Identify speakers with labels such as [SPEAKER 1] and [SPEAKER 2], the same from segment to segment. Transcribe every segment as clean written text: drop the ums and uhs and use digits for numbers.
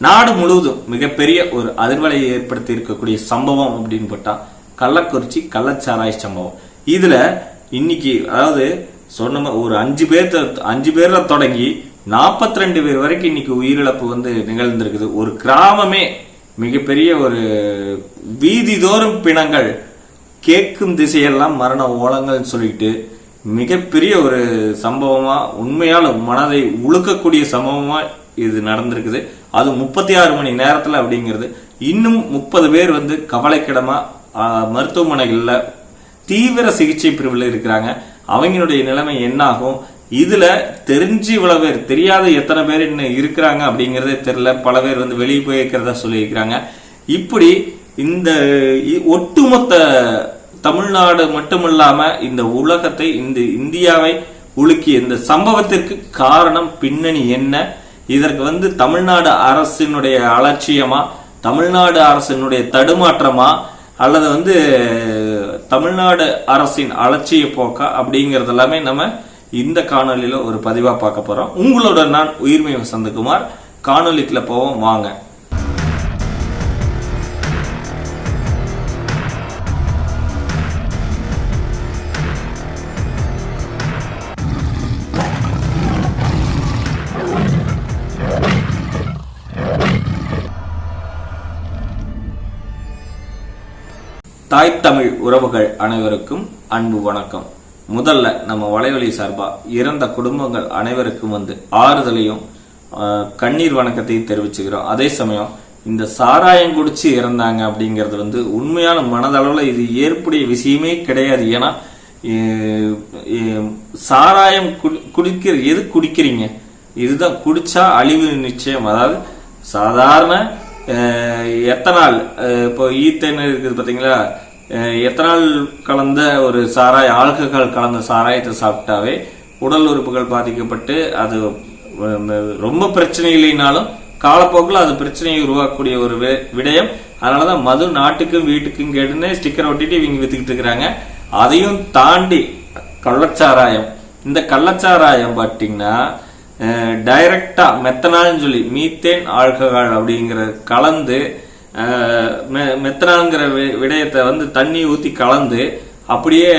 [SPEAKER 1] நாடு முழுவதும் மிகப்பெரிய ஒரு அதிர்வலையை ஏற்படுத்தி இருக்கக்கூடிய சம்பவம் அப்படின்னு போட்டா கள்ளக்குறிச்சி கள்ளச்சாராய சம்பவம். இதுல இன்னைக்கு அதாவது சொன்ன ஒரு 5 பேர்ல தொடங்கி 42 பேர் வரைக்கும் இன்னைக்கு உயிரிழப்பு நிகழ்ந்திருக்குது. ஒரு கிராமமே மிகப்பெரிய ஒரு வீதிதோறும் பிணங்கள், கேட்கும் திசையெல்லாம் மரண ஓலங்கள் சொல்லிட்டு மிகப்பெரிய ஒரு சம்பவமா, உண்மையால மனதை உழுக்கக்கூடிய சம்பவமா இது நடந்திருக்குது. அது 36 மணி நேரத்துல அப்படிங்கிறது. இன்னும் 30 பேர் கவலைக்கிடமா மருத்துவமனைகள்ல தீவிர சிகிச்சை பிரிவில் இருக்கிறாங்க. அவங்களுடைய நிலைமை என்ன ஆகும்? இதுல தெரிஞ்சு இவ்வளவு பேர், தெரியாத எத்தனை பேர் இன்னும் இருக்கிறாங்க அப்படிங்கறதே தெரியல. பல பேர் வெளியே போயிருக்கிறதா சொல்லியிருக்கிறாங்க. இப்படி இந்த ஒட்டுமொத்த தமிழ்நாடு மட்டுமில்லாம இந்த உலகத்தை, இந்த இந்தியாவை உலுக்கிய இந்த சம்பவத்திற்கு காரணம் பின்னணி என்ன? இதற்கு தமிழ்நாடு அரசினுடைய அலட்சியமா, தமிழ்நாடு அரசினுடைய தடுமாற்றமா, அல்லது தமிழ்நாடு அரசின் அலட்சிய போக்கா அப்படிங்கறது எல்லாமே நம்ம இந்த காணொலியில ஒரு பதிவா பார்க்க போறோம். உங்களோட நான் உயிர்மை வசந்தகுமார். காணொலிக்குள்ள போவோம் வாங்க. தாய் தமிழ் உறவுகள் அனைவருக்கும் அன்பு வணக்கம். முதல்ல நம்ம வலைவலி சார்பா இறந்த குடும்பங்கள் அனைவருக்கும் ஆறுதலையும் கண்ணீர் வணக்கத்தையும் தெரிவிச்சுக்கிறோம். அதே சமயம் இந்த சாராயம் குடிச்சு இறந்தாங்க அப்படிங்கிறது உண்மையான மனதளவுல இது ஏற்புடைய விஷயமே கிடையாது. ஏன்னா சாராயம் எது குடிக்கிறீங்க, இதுதான் குடிச்சா அழிவு நிச்சயம். அதாவது சாதாரண எத்தனால், இப்போ ஈத்தேன் இருக்குது பாத்தீங்களா, எத்தனால் கலந்த ஒரு சாராய, ஆல்கஹால் கலந்த சாராயத்தை சாப்பிட்டாவே உடல் உறுப்புகள் பாதிக்கப்பட்டு அது ரொம்ப பிரச்சனை இல்லைனாலும் காலப்போக்கில் அது பிரச்சனையை உருவாக்கக்கூடிய ஒரு விடயம். அதனாலதான் மது நாட்டுக்கும் வீட்டுக்கும் கேட்டுன்னு ஸ்டிக்கர் ஒட்டிட்டு இவங்க வித்துக்கிட்டு இருக்கிறாங்க. அதையும் தாண்டி கள்ளச்சாராயம், இந்த கள்ளச்சாராயம் பாத்தீங்கன்னா டைரக்டா மெத்தனால் சொல்லி மீத்தேன் ஆல்கஹால் அப்படிங்கிற கலந்து, மெத்தனால்ங்கிற விடயத்தை தண்ணி ஊத்தி கலந்து அப்படியே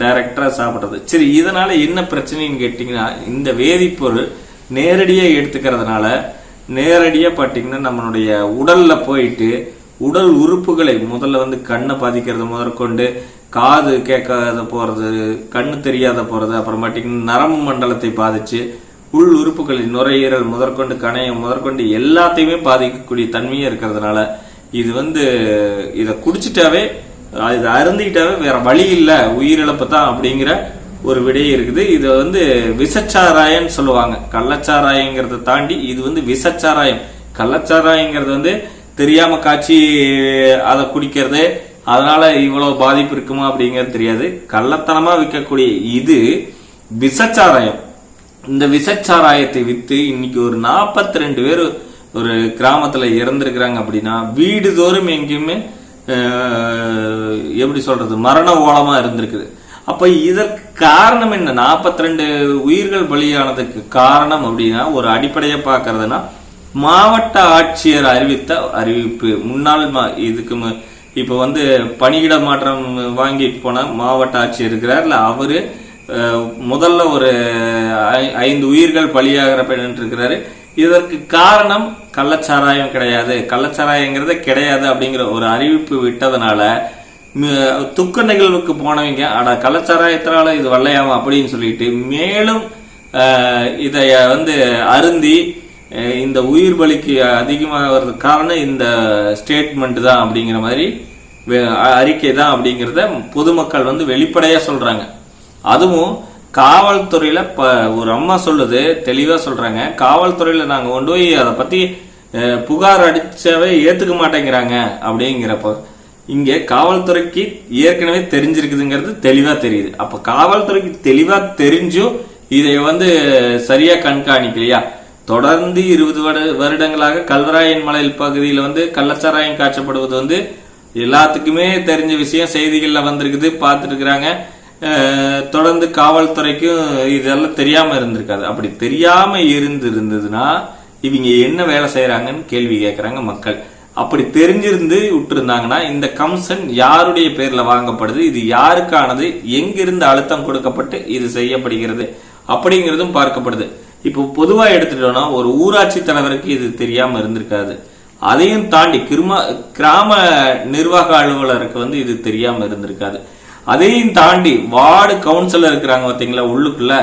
[SPEAKER 1] டைரக்டா சாப்பிடுறது. சரி, இதனால என்ன பிரச்சனைன்னு கேட்டீங்கன்னா, இந்த வேதிப்பொருள் நேரடியா எடுத்துக்கிறதுனால நேரடியா பாத்தீங்கன்னா நம்மளுடைய உடல்ல போயிட்டு உடல் உறுப்புகளை முதல்ல கண்ணை பாதிக்கிறது முதற்கொண்டு, காது கேட்காத போறது, கண்ணு தெரியாத போறது, அப்புறம் பாத்தீங்கன்னா நரம்பு மண்டலத்தை பாதிச்சு உள் உறுப்புகளின் நுரையீரல் முதற்கொண்டு கணையம் முதற்கொண்டு எல்லாத்தையுமே பாதிக்கக்கூடிய தன்மையா இருக்கிறதுனால இது இதை குடிச்சிட்டாவே, இதை அருந்திக்கிட்டாவே வேற வழி இல்லை, உயிரிழப்பு தான் அப்படிங்கிற ஒரு விடயம் இருக்குது. இது விசச்சாராயம் சொல்லுவாங்க. கள்ளச்சாராயங்கிறத தாண்டி இது விசச்சாராயம். கள்ளச்சாராயங்கிறது தெரியாம காய்ச்சி அதை குடிக்கிறது, அதனால இவ்வளவு பாதிப்பு இருக்குமா அப்படிங்கிறது தெரியாது. கள்ளத்தனமா விற்கக்கூடிய இது விசச்சாராயம். இந்த விசச்சாராயத்தை வித்து இன்னைக்கு ஒரு 42 பேர் ஒரு கிராமத்துல இறந்திருக்கிறாங்க. அப்படின்னா வீடுதோறும் எங்கேயுமே எப்படி சொல்றது, மரண ஓலமா இருந்திருக்குது. அப்ப இதற்கு காரணம் என்ன? 42 உயிர்கள் பலியானதுக்கு காரணம் அப்படின்னா ஒரு அடிப்படையா பாக்குறதுன்னா மாவட்ட ஆட்சியர் அறிவித்த அறிவிப்பு. முன்னாள் இதுக்கு இப்ப பணியிட மாற்றம் வாங்கிட்டு போன மாவட்ட ஆட்சியர் இருக்கிறார்ல, அவரு முதல்ல ஒரு 5 உயிர்கள் பலியாகிற பெண் இருக்கிறாரு. இதற்கு காரணம் கள்ளச்சாராயம் கிடையாது, கள்ளச்சாராயங்கிறத கிடையாது அப்படிங்கிற ஒரு அறிவிப்பு விட்டதுனால துக்க நிகழ்வுக்கு போனவங்க அட கள்ளச்சாராயத்தினால இது வல்லையாமா அப்படின்னு சொல்லிட்டு மேலும் இதை அருந்தி இந்த உயிர் பலிக்கு அதிகமாக வர்றதுக்கு காரணம் இந்த ஸ்டேட்மெண்ட் தான் அப்படிங்கிற மாதிரி அறிக்கை தான் அப்படிங்கிறத பொதுமக்கள் வெளிப்படையா சொல்றாங்க. அதுவும் காவல்துறையில ஒரு அம்மா சொல்லுது, தெளிவா சொல்றாங்க, காவல்துறையில நாங்க கொண்டு போய் அதை பத்தி புகார் அடிச்சவே ஏத்துக்க மாட்டேங்கிறாங்க அப்படிங்கிறப்ப இங்க காவல்துறைக்கு ஏற்கனவே தெரிஞ்சிருக்குதுங்கிறது தெளிவா தெரியுது. அப்ப காவல்துறைக்கு தெளிவா தெரிஞ்சும் இதை சரியா கண்காணிக்கலையா? தொடர்ந்து 20 வருடங்களாக கல்வராயன் மலையில் பகுதியில் கள்ளச்சாராயம் காய்ச்சப்படுவது எல்லாத்துக்குமே தெரிஞ்ச விஷயம். செய்திகள்ல வந்திருக்குது, பார்த்துட்டு இருக்கிறாங்க. தொடர்ந்து காவல்துறைக்கும் இதெல்லாம் தெரியாம இருந்திருக்காது. அப்படி தெரியாம இருந்ததுன்னா இவங்க என்ன வேலை செய்யறாங்கன்னு கேள்வி கேட்கறாங்க மக்கள். அப்படி தெரிஞ்சிருந்து விட்டுருந்தாங்கன்னா இந்த கமிஷன் யாருடைய பேர்ல வாங்கப்படுது, இது யாருக்கானது, எங்கிருந்து அழுத்தம் கொடுக்கப்பட்டு இது செய்யப்படுகிறது அப்படிங்கிறதும் பார்க்கப்படுது. இப்போ பொதுவா எடுத்துட்டோம்னா ஒரு ஊராட்சி தலைவருக்கு இது தெரியாம இருந்திருக்காது. அதையும் தாண்டி கிராம நிர்வாக அலுவலருக்கு வந்து இது தெரியாம இருந்திருக்காது. அதையும் தாண்டி வார்டு கவுன்சிலர் இருக்கிறாங்க பார்த்தீங்களா உள்ளுக்குள்ள,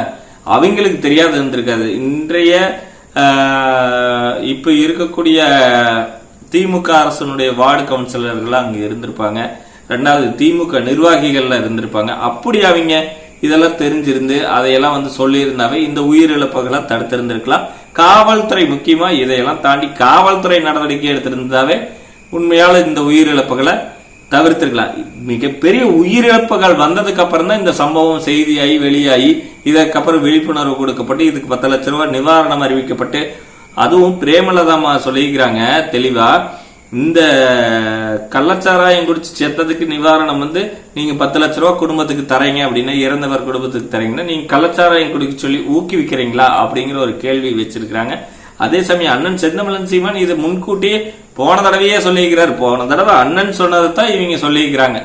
[SPEAKER 1] அவங்களுக்கு தெரியாது இருந்திருக்காது. இன்றைய இப்ப இருக்கக்கூடிய திமுக அரசனுடைய வார்டு கவுன்சிலர்கள் அங்க இருந்திருப்பாங்க. ரெண்டாவது திமுக நிர்வாகிகள்ல இருந்திருப்பாங்க. அப்படி அவங்க இதெல்லாம் தெரிஞ்சிருந்து அதையெல்லாம் வந்து சொல்லியிருந்தாவே இந்த உயிரிழப்புகளை தடுத்திருந்திருக்கலாம். காவல்துறை முக்கியமா இதையெல்லாம் தாண்டி காவல்துறை நடவடிக்கை எடுத்திருந்தாவே உண்மையால இந்த உயிரிழப்புகளை தவிர்த்திருக்கலாம். மிகப்பெரிய உயிரிழப்புகள் வந்ததுக்கு அப்புறம் தான் இந்த சம்பவம் செய்தியாகி வெளியாகி இதற்கப்புறம் விழிப்புணர்வு கொடுக்கப்பட்டு இதுக்கு 10 லட்சம் ரூபாய் நிவாரணம் அறிவிக்கப்பட்டு, அதுவும் பிரேமலதாமா சொல்லிக்கிறாங்க தெளிவா, இந்த கள்ளச்சாராயம் குடிச்சு செத்ததுக்கு நிவாரணம் வந்து நீங்க 10 லட்சம் ரூபாய் குடும்பத்துக்கு தரீங்க அப்படின்னா, இறந்தவர் குடும்பத்துக்கு தரீங்கன்னா நீங்க கள்ளச்சாராயம் குடிக்க சொல்லி ஊக்குவிக்கிறீங்களா அப்படிங்கிற ஒரு கேள்வி வச்சிருக்கிறாங்க. அதே சமயம் அண்ணன் செந்தமிழன் சீமான் இது முன்கூட்டியே போன தடவையே சொல்லிக்கிறார். போன தடவை அண்ணன் சொன்னதைத்தான் இவங்க சொல்லிக்கிறாங்க.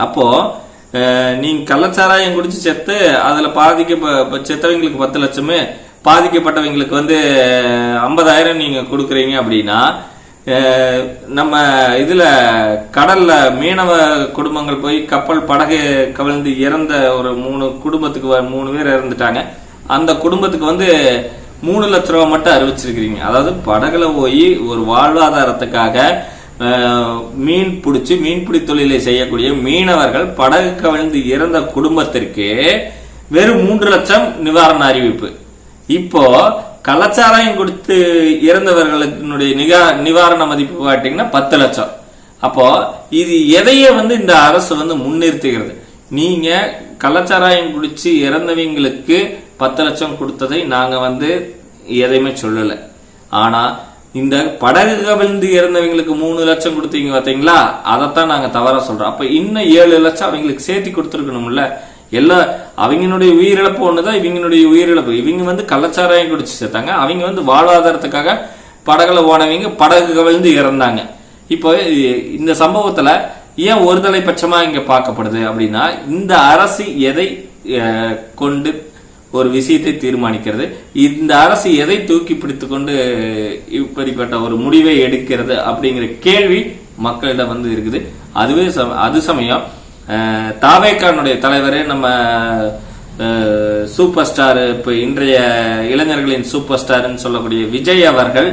[SPEAKER 1] அப்போ நீங்க கள்ளச்சாராயம் குடிச்சு செத்து அதுல செத்தவங்களுக்கு 10 லட்சம், பாதிக்கப்பட்டவங்களுக்கு வந்து 50,000 நீங்க கொடுக்குறீங்க அப்படின்னா, நம்ம இதுல கடல்ல மீனவ குடும்பங்கள் போய் கப்பல் படகு கவிழ்ந்து இறந்த ஒரு 3 குடும்பத்துக்கு 3 பேர் இறந்துட்டாங்க. அந்த குடும்பத்துக்கு வந்து 3 லட்சம் ரூபாய் மட்டும் அறிவிச்சிருக்கிறீங்க. அதாவது படகுல போய் ஒரு வாழ்வாதாரத்துக்காக மீன்பிடி தொழிலை செய்யக்கூடிய மீனவர்கள் படகு கவிழ்ந்து இறந்த குடும்பத்திற்கு வெறும் 3 லட்சம் நிவாரண அறிவிப்பு. இப்போ கள்ளச்சாராயம் கொடுத்து இறந்தவர்களுடைய நிவாரண மதிப்பு பார்த்தீங்கன்னா 10 லட்சம். அப்போ இது எதையே வந்து இந்த அரசு வந்து முன்னிறுத்துகிறது. நீங்க கள்ளச்சாராயம் குடிச்சு இறந்தவங்களுக்கு 10 லட்சம் கொடுத்ததை நாங்க வந்து எதையுமே சொல்லல. ஆனா இந்த படகு கவிழ்ந்து இறந்தவங்களுக்கு 3 லட்சம் கொடுத்தீங்க பாத்தீங்களா, அதைத்தான் நாங்க தவறா சொல்றோம். அப்ப இன்னும் 7 லட்சம் அவங்களுக்கு சேர்த்து கொடுத்துருக்கணும்ல. எல்லாம் அவங்களுடைய உயிரிழப்பு ஒண்ணுதான் இவங்களுடைய உயிரிழப்பு. இவங்க வந்து கள்ளச்சாராயம் குடிச்சு சேர்த்தாங்க, அவங்க வந்து வாழ்வாதாரத்துக்காக படகுல போனவங்க படகு கவிழ்ந்து இறந்தாங்க. இப்போ இந்த சம்பவத்துல ஏன் ஒருதலை பட்சமா இங்க பார்க்கப்படுது அப்படின்னா, இந்த அரசு எதை கொண்டு ஒரு விஷயத்தை தீர்மானிக்கிறது, இந்த அரசு எதை தூக்கி பிடித்து கொண்டு இப்படிப்பட்ட ஒரு முடிவை எடுக்கிறது அப்படிங்கிற கேள்வி மக்களிடம் வந்து இருக்குது. அதுவே அது சமயம் தாவேக்கானுடைய தலைவரே நம்ம சூப்பர் ஸ்டார், இப்ப இன்றைய இளைஞர்களின் சூப்பர் ஸ்டார்ன்னு சொல்லக்கூடிய விஜய் அவர்கள்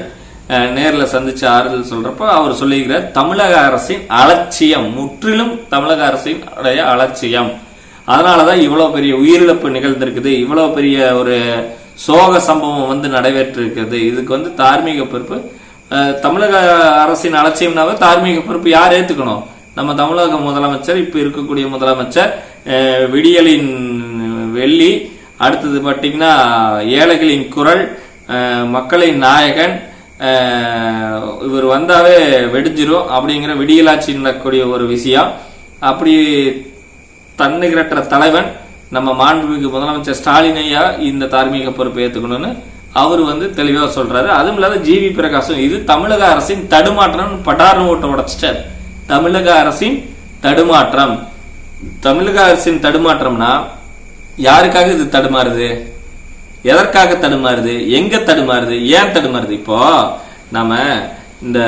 [SPEAKER 1] நேரில் சந்திச்சு ஆறுதல் சொல்றப்ப அவர் சொல்லுகிறார், தமிழக அரசின் அலட்சியம், முற்றிலும் தமிழக அரசின் அலட்சியம், அதனாலதான் இவ்வளவு பெரிய உயிரிழப்பு நிகழ்ந்திருக்குது, இவ்வளவு பெரிய ஒரு சோக சம்பவம் வந்து நடைபெற்றிருக்கிறது. இதுக்கு வந்து தார்மீக பொறுப்பு தமிழக அரசின் அலட்சியம்னாவே தார்மீக பொறுப்பு யார் ஏத்துக்கணும்? நம்ம தமிழக முதலமைச்சர், இப்ப இருக்கக்கூடிய முதலமைச்சர், விடியலின் வெள்ளி, அடுத்தது பாத்தீங்கன்னா ஏழைகளின் குரல், மக்களின் நாயகன், இவர் வந்தாவே வெடிஞ்சிரும் அப்படிங்கிற விடியலாட்சி நடக்கக்கூடிய ஒரு விஷயம். அப்படி தன்னிகரற்ற தலைவன் நம்ம மாண்புமிகு முதலமைச்சர் ஸ்டாலின் ஐயா இந்த தார்மீக பொறுப்பை ஏத்துக்கணும்னு அவர் வந்து தெளிவா சொல்றாரு. அதுவும் இல்லாத ஜிவி பிரகாசம் இது தமிழக அரசின் தடுமாற்றம் பட்டாரம் ஓட்ட உடைச்சிட்டார். தமிழக அரசின் தடுமாற்றம், தமிழக அரசின் தடுமாற்றம்னா யாருக்காக இது தடுமாறுது, எதற்காக தடுமாறுது, எங்க தடுமாறுது, ஏன் தடுமாறுது? இப்போ நம்ம இந்த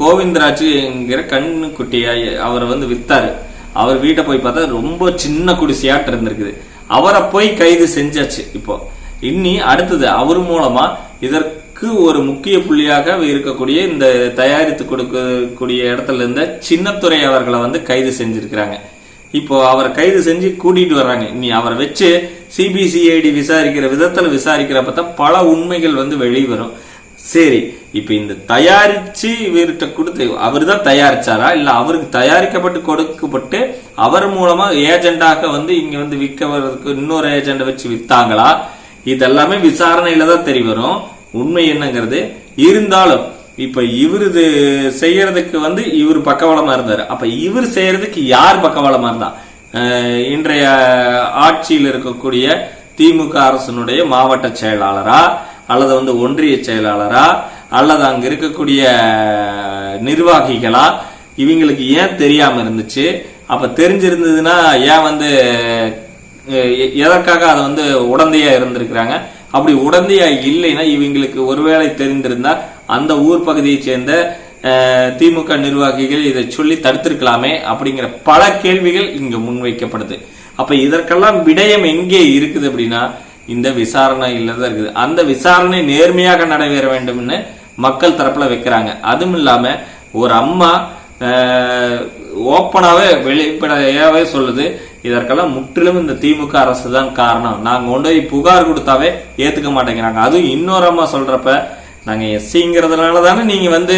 [SPEAKER 1] கோவிந்தராஜ்ங்கிற கண்ணுக்குட்டியாய் அவரை வந்து வித்தாரு. அவர் வீட்டை போய் பார்த்தா ரொம்ப சின்ன குடிசையாட்டு இருந்திருக்குது. அவரை போய் கைது செஞ்சாச்சு. இப்போ இன்னி அடுத்தது அவர் மூலமா இதற்கு ஒரு முக்கிய புள்ளியாக இருக்கக்கூடிய இந்த தயாரித்து கொடுக்கக்கூடிய இடத்துல இருந்த சின்னத்துறை அவர்களை வந்து கைது செஞ்சிருக்கிறாங்க. இப்போ அவரை கைது செஞ்சு கூட்டிட்டு வர்றாங்க. இனி அவரை வச்சு சிபிசிஐடி விசாரிக்கிற விதத்துல விசாரிக்கிறப்பதான் பல உண்மைகள் வந்து வெளிவரும். சரி, இப்ப இந்த தயாரிச்சு இவர்கிட்ட கொடுத்து அவர் தான் தயாரிச்சாரா, இல்ல அவருக்கு தயாரிக்கப்பட்டு கொடுக்கப்பட்டு அவர் மூலமா ஏஜெண்டாக வந்து இங்க வந்து விற்கிறதுக்கு இன்னொரு ஏஜெண்ட வச்சு வித்தாங்களா, இதெல்லாமே விசாரணையில தான் தெரிய வரும் உண்மை என்னங்கிறது. இருந்தாலும் இப்ப இவரு செய்யறதுக்கு வந்து இவர் பக்கவளமா இருந்தாரு. அப்ப இவர் செய்யறதுக்கு யார் பக்கவளமா இருந்தா? இன்றைய ஆட்சியில் இருக்கக்கூடிய திமுக அரசனுடைய மாவட்ட செயலாளரா, அல்லது வந்து ஒன்றிய செயலாளரா அல்லது அங்க இருக்கக்கூடிய நிர்வாகிகளா, இவங்களுக்கு ஏன் தெரியாம இருந்துச்சு? அப்ப தெரிஞ்சிருந்ததுன்னா ஏன் வந்து எதற்காக அதை வந்து உடந்தையா இருந்திருக்கிறாங்க? அப்படி உடந்தையா இல்லைன்னா இவங்களுக்கு ஒருவேளை தெரிந்திருந்தா அந்த ஊர் பகுதியை சேர்ந்த திமுக நிர்வாகிகள் இதை சொல்லி தடுத்திருக்கலாமே அப்படிங்கிற பல கேள்விகள் இங்க முன்வைக்கப்படுது. அப்ப இதற்கெல்லாம் விடயம் எங்கே இருக்குது அப்படின்னா இந்த விசாரணையில தான் இருக்குது. அந்த விசாரணை நேர்மையாக நடைபெற வேண்டும்னு மக்கள் தரப்புல வைக்கிறாங்க. அதுவும் இல்லாம ஒரு அம்மா ஓப்பனாவே வெளிப்படையாவே சொல்லுது, இதற்கெல்லாம் முற்றிலும் இந்த திமுக அரசு தான் காரணம், நாங்க கொண்டு போய் புகார் கொடுத்தாவே ஏத்துக்க மாட்டேங்கிறாங்க. அதுவும் இன்னொரு அம்மா சொல்றப்ப, நாங்க எஸ்சிங்கிறதுனால தானே நீங்க வந்து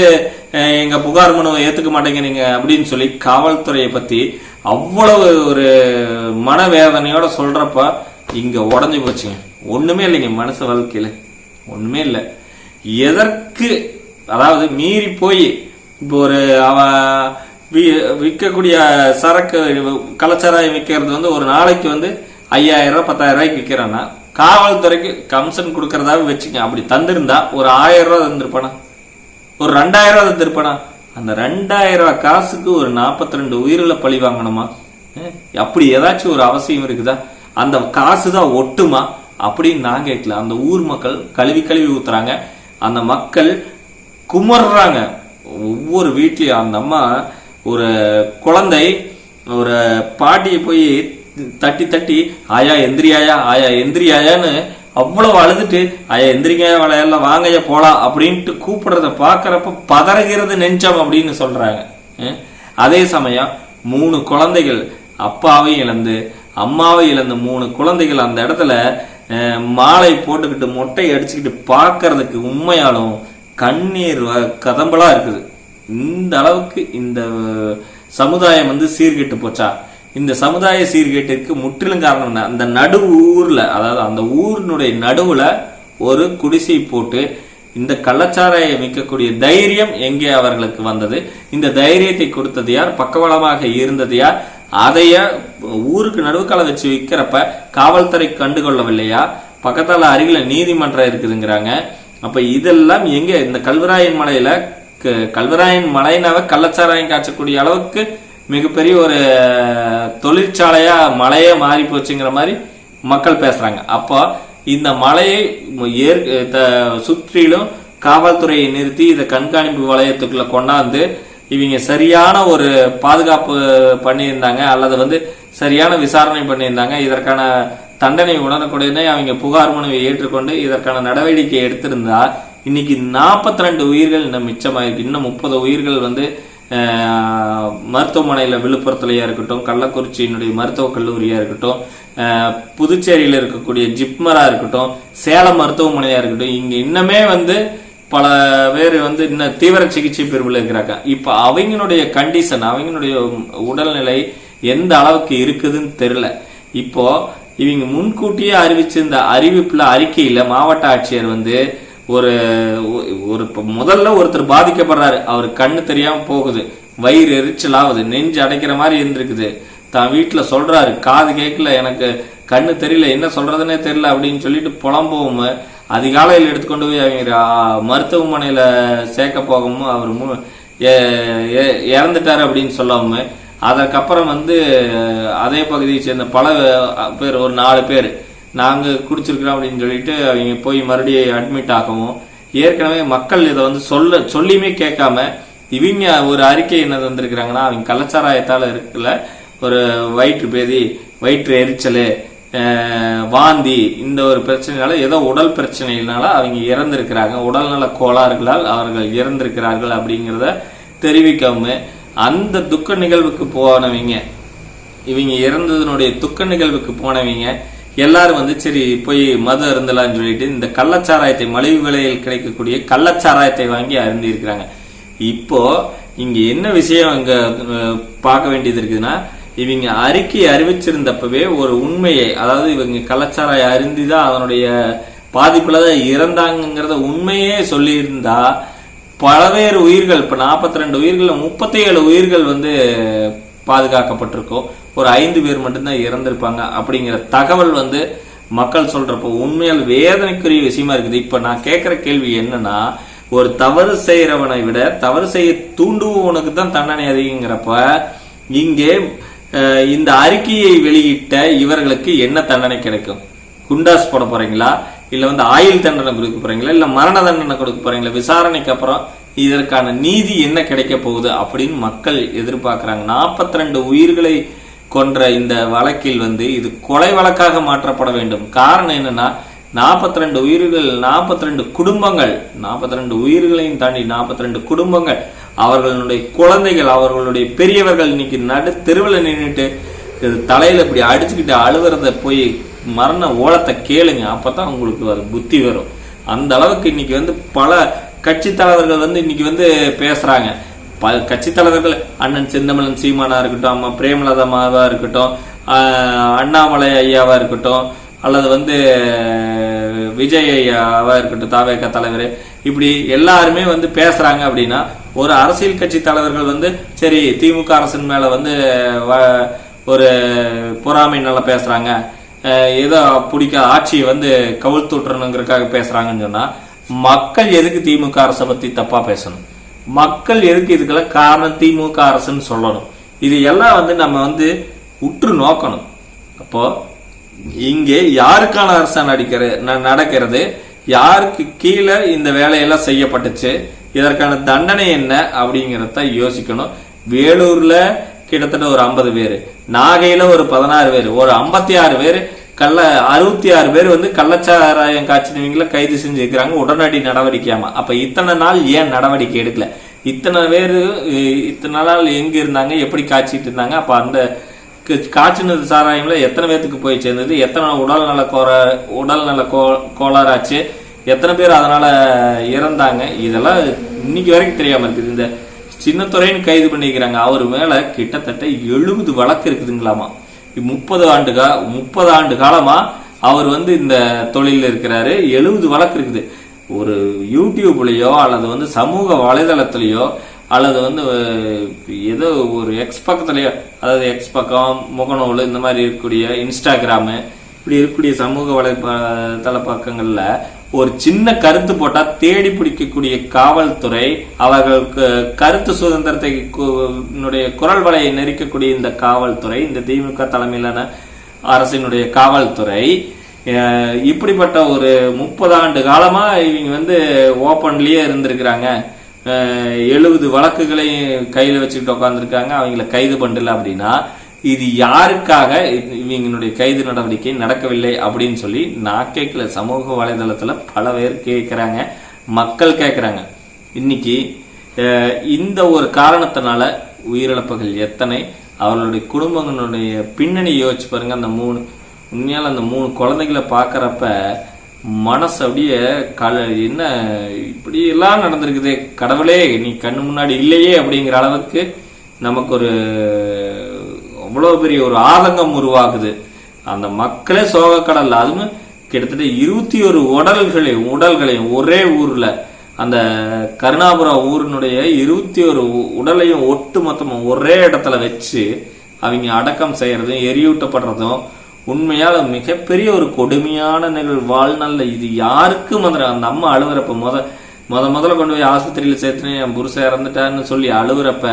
[SPEAKER 1] எங்க புகார் மனுவை ஏத்துக்க மாட்டேங்கிறீங்க அப்படின்னு சொல்லி காவல்துறையை பத்தி அவ்வளவு ஒரு மனவேதனையோட சொல்றப்ப இங்க உடஞ்சு போச்சுங்க. ஒண்ணுமே இல்லைங்க, மனசு வாழ்க்கையில ஒண்ணுமே இல்லை. எதற்கு அதாவது மீறி போய் இப்போ ஒரு விற்கக்கூடிய சரக்கு கள்ளச்சாராயம் விற்கிறது வந்து ஒரு நாளைக்கு வந்து 5000 ரூபாய் 10,000 ரூபாய்க்கு விற்கிறான்னா காவல்துறைக்கு கமிஷன் கொடுக்கறதாக வச்சுங்க. அப்படி தந்திருந்தா ஒரு 1000 ரூபாய் தந்திருப்பானா, ஒரு 2000 ரூபாய் தந்திருப்பானா? அந்த 2000 ரூபாய் காசுக்கு ஒரு 42 உயிரில பழி வாங்கணுமா? அப்படி ஏதாச்சும் ஒரு அவசியம் இருக்குதா? அந்த காசு தான் ஒட்டுமா அப்படின்னு நான் கேட்கல. அந்த ஊர் மக்கள் கழுவி கழுவி ஊத்துறாங்க. அந்த மக்கள் குமர்றாங்க. ஒவ்வொரு வீட்லயும் அந்த அம்மா ஒரு குழந்தை ஒரு பாட்டியை போய் தட்டி தட்டி ஆயா எந்திரியாயா, ஆயா எந்திரியாயான்னு அவ்வளவு அழுதுட்டு ஆயா எந்திரிங்க வளையெல்லாம் வாங்கையா போலாம் அப்படின்ட்டு கூப்பிடுறத பாக்குறப்ப பதறுகிறது நெஞ்சம் அப்படின்னு சொல்றாங்க. அதே சமயம் 3 குழந்தைகள் அப்பாவை இழந்து அம்மாவை இழந்து 3 குழந்தைகள் அந்த இடத்துல மாலை போட்டுக்கிட்டு மொட்டை அடிச்சுக்கிட்டு பாக்குறதுக்கு உண்மையாலும் கண்ணீர் கதம்பலா இருக்குது. இந்த அளவுக்கு இந்த சமுதாயம் வந்து சீர்கெட்டு போச்சா? இந்த சமுதாய சீர்கேட்டிற்கு முற்றிலும் காரணம் என்ன? அந்த நடு ஊர்ல, அதாவது அந்த ஊரினுடைய நடுவுல ஒரு குடிசை போட்டு இந்த கள்ளச்சாராயம் விற்கக்கூடிய தைரியம் எங்கே அவர்களுக்கு வந்தது? இந்த தைரியத்தை கொடுத்தது யார்? பக்கபலமாக இருந்தது யார்? அதைய ஊருக்கு நடுவுக்கால வச்சு விற்கிறப்ப காவல்துறை கண்டுகொள்ளவில்லையா? பக்கத்தால அருகில நீதிமன்றம் இருக்குதுங்கிறாங்க. அப்ப இதெல்லாம் எங்க? இந்த கல்வராயன் மலையில, கல்வராயன் மலைனாவே கள்ளச்சாராயம் காய்ச்சக்கூடிய அளவுக்கு மிகப்பெரிய ஒரு தொழிற்சாலையா மலையே மாறி போச்சுங்கிற மாதிரி மக்கள் பேசுறாங்க. அப்போ இந்த மலையை சுற்றிலும் காவல்துறையை நிறுத்தி இதை கண்காணிப்பு வளையத்துக்குள்ள கொண்டாந்து இவங்க சரியான ஒரு பாதுகாப்பு பண்ணியிருந்தாங்க, அல்லது வந்து சரியான விசாரணை பண்ணியிருந்தாங்க, இதற்கான தண்டனை உடனுக்குடனே அவங்க புகார் மனுவை ஏற்றுக்கொண்டு இதற்கான நடவடிக்கை எடுத்திருந்தா இன்னைக்கு 42 உயிர்கள் இன்னும் மிச்சமாயிருக்கு. இன்னும் 30 உயிர்கள் வந்து மருத்துவமனையில விழுப்புரத்துலயா இருக்கட்டும், கள்ளக்குறிச்சியினுடைய மருத்துவக் கல்லூரியா இருக்கட்டும், புதுச்சேரியில இருக்கக்கூடிய ஜிப்மரா இருக்கட்டும், சேலம் மருத்துவமனையா இருக்கட்டும், இங்க இன்னமே வந்து பல பேர் வந்து இன்னும் தீவிர சிகிச்சை பிரிவில் இருக்கிறாங்க. இப்ப அவங்களுடைய கண்டிஷன், அவங்களுடைய உடல்நிலை எந்த அளவுக்கு இருக்குதுன்னு தெரியல. இப்போ இவங்க முன்கூட்டியே அறிவிச்சிருந்த அறிவிப்புல அறிக்கையில மாவட்ட ஆட்சியர் வந்து ஒரு முதல்ல ஒருத்தர் பாதிக்கப்படுறாரு, அவரு கண்ணு தெரியாம போகுது, வயிறு எரிச்சலாகுது, நெஞ்சு அடைக்கிற மாதிரி இருந்திருக்குது, தான் வீட்டுல சொல்றாரு, காது கேட்கல, எனக்கு கண்ணு தெரியல, என்ன சொல்றதுன்னே தெரியல அப்படின்னு சொல்லிட்டு புலம்பவும் அதிகாலையில் எடுத்துக்கொண்டு போய் அவங்க மருத்துவமனையில சேர்க்க போகவும் அவர் இறந்துட்டாரு அப்படின்னு சொல்லாம, அதற்கப்புறம் வந்து அதே பகுதியை சேர்ந்த பல பேர், ஒரு 4 பேர் நாங்க குடிச்சிருக்கிறோம் அப்படின்னு சொல்லிட்டு அவங்க போய் மறுபடியும் அட்மிட் ஆகவும், ஏற்கனவே மக்கள் இதை வந்து சொல்லியுமே கேட்காம இவங்க ஒரு அறிக்கை என்ன தந்திருக்கிறாங்கன்னா, அவங்க கள்ளச்சாராயத்தால இருக்குல்ல ஒரு வயிற்று பேதி, வயிற்று எரிச்சல், வாந்தி, இந்த ஒரு பிரச்சனைனால, ஏதோ உடல் பிரச்சனையினால அவங்க இறந்திருக்கிறாங்க, உடல்நல கோளாறுகளால் அவர்கள் இறந்திருக்கிறார்கள் அப்படிங்கிறத தெரிவிக்காம அந்த துக்க நிகழ்வுக்கு போனவங்க, இவங்க இறந்ததனுடைய துக்க நிகழ்வுக்கு போனவங்க எல்லாரும் வந்து சரி போய் மது அருந்தலான்னு சொல்லிட்டு இந்த கள்ளச்சாராயத்தை, மலிவு விலையில் கிடைக்கக்கூடிய கள்ளச்சாராயத்தை வாங்கி அருந்தி இருக்கிறாங்க. இப்போ இங்க என்ன விஷயம் இங்க பார்க்க வேண்டியது இருக்குதுன்னா, இவங்க அறிக்கை அறிவிச்சிருந்தப்பவே ஒரு உண்மையை, அதாவது இவங்க கள்ளச்சாராய அருந்திதான் அதனுடைய பாதிப்புலதான் இறந்தாங்கிறத உண்மையே சொல்லியிருந்தா பலவேறு உயிர்கள், இப்ப 42 உயிர்கள் 37 உயிர்கள் வந்து பாதுகாக்கப்பட்டிருக்கோம், ஒரு 5 பேர் மட்டும்தான் இறந்திருப்பாங்க அப்படிங்கிற தகவல் வந்து மக்கள் சொல்றப்போ உண்மையால் வேதனைக்குரிய விஷயமா இருக்குது. இப்ப நான் கேட்கிற கேள்வி என்னன்னா, ஒரு தவறு செய்யறவனை விட தவறு செய்ய தூண்டுவனுக்கு தான் தண்டனை அதிகங்கிறப்ப இங்கே இந்த அறிக்கையை வெளியிட்ட இவர்களுக்கு என்ன தண்டனை கிடைக்கும்? குண்டாஸ் போட போறீங்களா, இல்ல ஆயுள் தண்டனை கொடுக்க போறீங்களா, இல்ல மரண தண்டனை கொடுக்க போறீங்களா? விசாரணைக்கு அப்புறம் இதற்கான நீதி என்ன கிடைக்க போகுது அப்படின்னு மக்கள் எதிர்பார்க்கிறாங்க. 42 உயிர்களை கொன்ற இந்த வழக்கில் இது கொலை வழக்காக மாற்றப்பட வேண்டும். காரணம் என்னன்னா, 42 உயிர்கள், 42 குடும்பங்கள், 42 உயிர்களையும் தாண்டி 42 குடும்பங்கள், அவர்களுடைய குழந்தைகள், அவர்களுடைய பெரியவர்கள் இன்னைக்கு நடு தெருவில் நின்றுட்டு தலையில இப்படி அடிச்சுக்கிட்டு அழுகிறத போய் மரண ஓலத்தை கேளுங்க. அப்பதான் உங்களுக்கு புத்தி வரும். அந்த அளவுக்கு இன்னைக்கு பல கட்சி தலைவர்கள் இன்னைக்கு பேசுறாங்க. கட்சி தலைவர்கள் அண்ணன் செந்தமிழன் சீமானா இருக்கட்டும், அம்மா பிரேமலதாமாவா இருக்கட்டும், அண்ணாமலை ஐயாவா இருக்கட்டும், அல்லது விஜய் ஐயாவா இருக்கட்டும், தாவேக தலைவர், இப்படி எல்லாருமே பேசுறாங்க. அப்படின்னா ஒரு அரசியல் கட்சி தலைவர்கள் சரி திமுக அரசின் மேல ஒரு பொறாமை நல்லா பேசுறாங்க, ஏதோ பிடிக்க ஆட்சியை கவிழ்த்துட்டுறணுங்கிறதுக்காக பேசுறாங்கன்னு சொன்னா, மக்கள் எதுக்கு திமுக அரசை பத்தி தப்பா பேசணும்? மக்கள் எதுக்கு இதுக்கெல்லாம் காரணம் திமுக அரசுன்னு சொல்லணும்? இது எல்லாம் நம்ம உற்று நோக்கணும். அப்போ இங்கே யாருக்கான அரசா நடக்கிறது, யாருக்கு கீழே இந்த வேலையெல்லாம் செய்யப்பட்டுச்சு, இதற்கான தண்டனை என்ன அப்படிங்கிறத யோசிக்கணும். வேலூர்ல கிட்டத்தட்ட ஒரு 50 பேர், நாகையில ஒரு 16 பேர், ஒரு 56 பேர் 66 பேர் கள்ளச்சாராயம் காய்ச்சினவங்கள கைது செஞ்சிருக்கிறாங்க உடனடி நடவடிக்கையாம. அப்ப இத்தனை நாள் ஏன் நடவடிக்கை எடுக்கல? இத்தனை நாள் எங்க இருந்தாங்க, எப்படி காய்ச்சிட்டு இருந்தாங்க? அப்ப அந்த காய்ச்சினது சாராயம்ல எத்தனை பேத்துக்கு போய் சேர்ந்தது, எத்தனை உடல்நல கோளாறாச்சு, எத்தனை பேர் அதனால இறந்தாங்க, இதெல்லாம் இன்னைக்கு வரைக்கும் தெரியாம இருக்குது. இந்த சின்னத்துறைன்னு கைது பண்ணிக்கிறாங்க, அவர் மேல கிட்டத்தட்ட 70 வழக்கு இருக்குதுங்களாமா. 30 ஆண்டு காலமா அவர் இந்த தொழில இருக்கிறாரு. 70 வழக்கு இருக்குது. ஒரு யூடியூப்லயோ அல்லது சமூக வலைதளத்திலயோ அல்லது ஏதோ ஒரு எக்ஸ் பக்கத்திலயோ, அதாவது எக்ஸ் பக்கம், முகநூல், இந்த மாதிரி இருக்கக்கூடிய இன்ஸ்டாகிராமு, இப்படி இருக்கக்கூடிய சமூக வலைதள பக்கங்கள்ல ஒரு சின்ன கருத்து போட்டா தேடி பிடிக்கக்கூடிய காவல்துறை, அவர்களுக்கு கருத்து சுதந்திரத்தை குரல் வலையை நெரிக்கக்கூடிய இந்த காவல்துறை, இந்த திமுக தலைமையிலான அரசினுடைய காவல்துறை, இப்படிப்பட்ட ஒரு 30 ஆண்டு காலமா இவங்க ஓப்பன்லயே இருந்திருக்கிறாங்க. 70 வழக்குகளையும் கையில வச்சுக்கிட்டு உட்காந்துருக்காங்க. அவங்கள கைது பண்ணல அப்படின்னா இது யாருக்காக இவங்களுடைய கைது நடவடிக்கை நடக்கவில்லை அப்படின்னு சொல்லி நான் கேட்கல, சமூக வலைதளத்துல பல பேர் கேட்கிறாங்க, மக்கள் கேட்கிறாங்க. இன்னைக்கு இந்த ஒரு காரணத்தினால உயிரிழப்புகள் எத்தனை, அவர்களுடைய குடும்பங்களுடைய பின்னணி யோசிச்சு பாருங்க. உண்மையால அந்த 3 குழந்தைகளை பாக்குறப்ப மனசு அப்படியே என்ன இப்படி எல்லாம் நடந்திருக்குது, கடவுளே நீ கண்ணு முன்னாடி இல்லையே அப்படிங்கிற அளவுக்கு நமக்கு ஒரு அவ்வளவு பெரிய ஒரு ஆதங்கம் உருவாகுது. அந்த மக்களே சோகக்கடல். அதுவும் கிட்டத்தட்ட 21 உடல்களையும் ஒரே ஊர்ல, அந்த கருணாபுரம் ஊரினுடைய 21 உடலையும் ஒட்டு மொத்தமும் ஒரே இடத்துல வச்சு அவங்க அடக்கம் செய்யறதும் எரியூட்டப்படுறதும் உண்மையால மிகப்பெரிய ஒரு கொடுமையான நிகழ்வு. வாழ்நாள்ல இது யாருக்கும் அந்த அம்மா அழுகுறப்ப முதல்ல கொண்டு போய் ஆஸ்பத்திரியில சேர்த்து என் புருஷன் இறந்துட்டான்னு சொல்லி அழுகுறப்ப,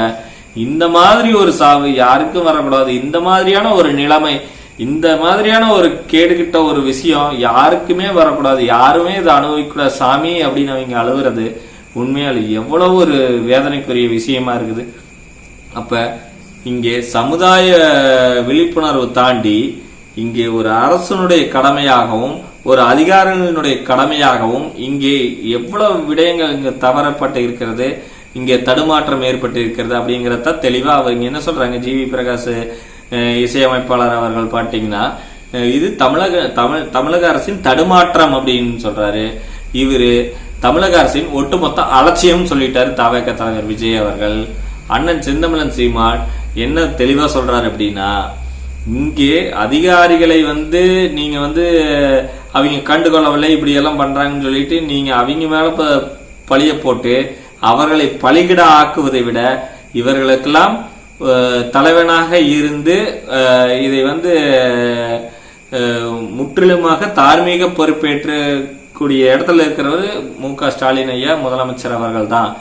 [SPEAKER 1] இந்த மாதிரி ஒரு சாவு யாருக்கும் வரக்கூடாது, இந்த மாதிரியான ஒரு நிலைமை, இந்த மாதிரியான ஒரு கேடுகிட்ட ஒரு விஷயம் யாருக்குமே வரக்கூடாது, யாருமே இதை அனுபவிக்கூடாது சாமி அப்படின்னு அவங்க அழுகுறது உண்மையால எவ்வளவு ஒரு வேதனைக்குரிய விஷயமா இருக்குது. அப்ப இங்கே சமுதாய விழிப்புணர்வு தாண்டி இங்கே ஒரு அரசனுடைய கடமையாகவும் ஒரு அதிகாரிகளுடைய கடமையாகவும் இங்கே எவ்வளவு விடயங்கள் இங்க தவறப்பட்டு இருக்கிறது, இங்கே தடுமாற்றம் ஏற்பட்டு இருக்கிறது அப்படிங்கிறத தெளிவா அவங்க என்ன சொல்றாங்க. ஜிவி பிரகாஷ் இசையமைப்பாளர் அவர்கள் பாத்தீங்கன்னா இது தமிழக அரசின் தடுமாற்றம் அப்படின்னு சொல்றாரு. இவரு தமிழக அரசின் ஒட்டுமொத்த அலட்சியம் சொல்லிட்டாரு தவேக தலைவர் விஜய் அவர்கள். அண்ணன் செந்தமிழன் சீமான் என்ன தெளிவா சொல்றாரு அப்படின்னா, இங்கே அதிகாரிகளை நீங்க அவங்க கண்டுகொள்ளவில்லை, இப்படி எல்லாம் பண்றாங்கன்னு சொல்லிட்டு நீங்க அவங்க மேல பழிய போட்டு அவர்களை பலிகிட ஆக்குவதை விட இவர்களுக்கெல்லாம் தலைவனாக இருந்து இதை முற்றிலுமாக தார்மீக பொறுப்பேற்றக்கூடிய இடத்துல இருக்கிறவர் மு.க. ஸ்டாலின் ஐயா முதலமைச்சர் அவர்கள் தான்.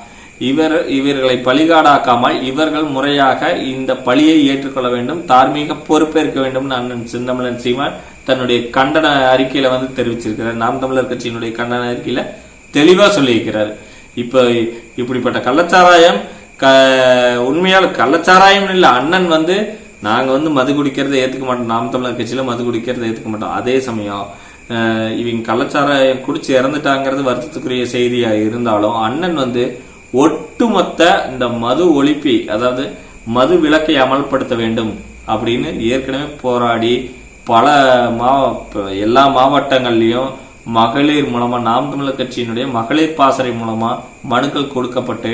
[SPEAKER 1] இவர்களை பலிகாடாக்காமல் இவர்கள் முறையாக இந்த பழியை ஏற்றுக்கொள்ள வேண்டும், தார்மீக பொறுப்பேற்க வேண்டும் அண்ணன் செந்தமிழன் சீமான் தன்னுடைய கண்டன அறிக்கையில தெரிவிச்சிருக்கிறார். நாம் தமிழர் கட்சியினுடைய கண்டன அறிக்கையில தெளிவா சொல்லியிருக்கிறார். இப்ப இப்படிப்பட்ட கள்ளச்சாராயம் உண்மையால கள்ளச்சாராயம் இல்ல, அண்ணன் நாங்க மது குடிக்கிறத ஏத்துக்க மாட்டோம், நாம் தமிழர் கட்சியில மது குடிக்கிறத ஏத்துக்க மாட்டோம். அதே சமயம் இவங்க கள்ளச்சாராயம் குடிச்சு இறந்துட்டாங்கிறது வருத்தத்துக்குரிய செய்தியா இருந்தாலும் அண்ணன் ஒட்டுமொத்த இந்த மது ஒழிப்பை, அதாவது மது விலக்கை அமல்படுத்த வேண்டும் அப்படின்னு ஏற்கனவே போராடி பல எல்லா மாவட்டங்கள்லயும் மகளிர் மூலமா, நாம் தமிழர் கட்சியினுடைய மகளிர் பாசறை மூலமா மனுக்கள் கொடுக்கப்பட்டு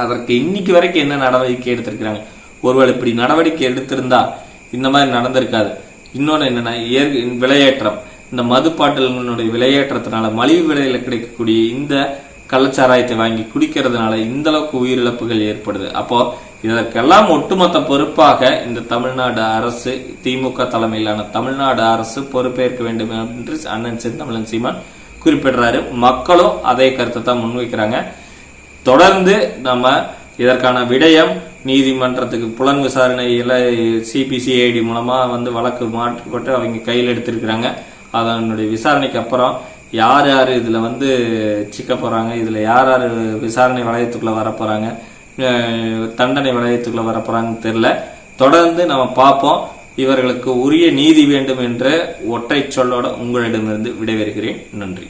[SPEAKER 1] அதற்கு இன்னைக்கு வரைக்கும் என்ன நடவடிக்கை எடுத்திருக்கிறாங்க. ஒருவேளை இப்படி நடவடிக்கை எடுத்திருந்தா இந்த மாதிரி நடந்திருக்காது. இன்னொன்னு என்னன்னா, விலையேற்றம், இந்த மது பாட்டில்களுடைய விலையேற்றத்தினால மலிவு விலையில கிடைக்கக்கூடிய இந்த கள்ளச்சாராயத்தை வாங்கி குடிக்கிறதுனால இந்த அளவுக்கு உயிரிழப்புகள் ஏற்படுது. அப்போ இதற்கெல்லாம் ஒட்டுமொத்த பொறுப்பாக இந்த தமிழ்நாடு அரசு, திமுக தலைமையிலான தமிழ்நாடு அரசு பொறுப்பேற்க வேண்டும் என்று அண்ணன் செந்தமிழன் சீமான் குறிப்பிடுறாரு. மக்களும் அதே கருத்தை தான் முன்வைக்கிறாங்க. தொடர்ந்து நம்ம இதற்கான விடயம் நீதிமன்றத்துக்கு புலன் விசாரணையில சிபிசிஐடி மூலமா வழக்கு மாற்றப்பட்டு அவங்க கையில் எடுத்திருக்கிறாங்க. அதனுடைய விசாரணைக்கு அப்புறம் யார் யார் இதுல சிக்க போறாங்க, இதுல யார் யார் விசாரணை வளையத்துக்குள்ள வரப்போறாங்க, தண்டனை வளையத்துக்குள்ள வரப்போறாங்கன்னு தெரியல. தொடர்ந்து நம்ம பார்ப்போம். இவர்களுக்கு உரிய நீதி வேண்டும் என்ற ஒற்றை சொல்லோட உங்களிடமிருந்து விடைபெறுகிறேன். நன்றி.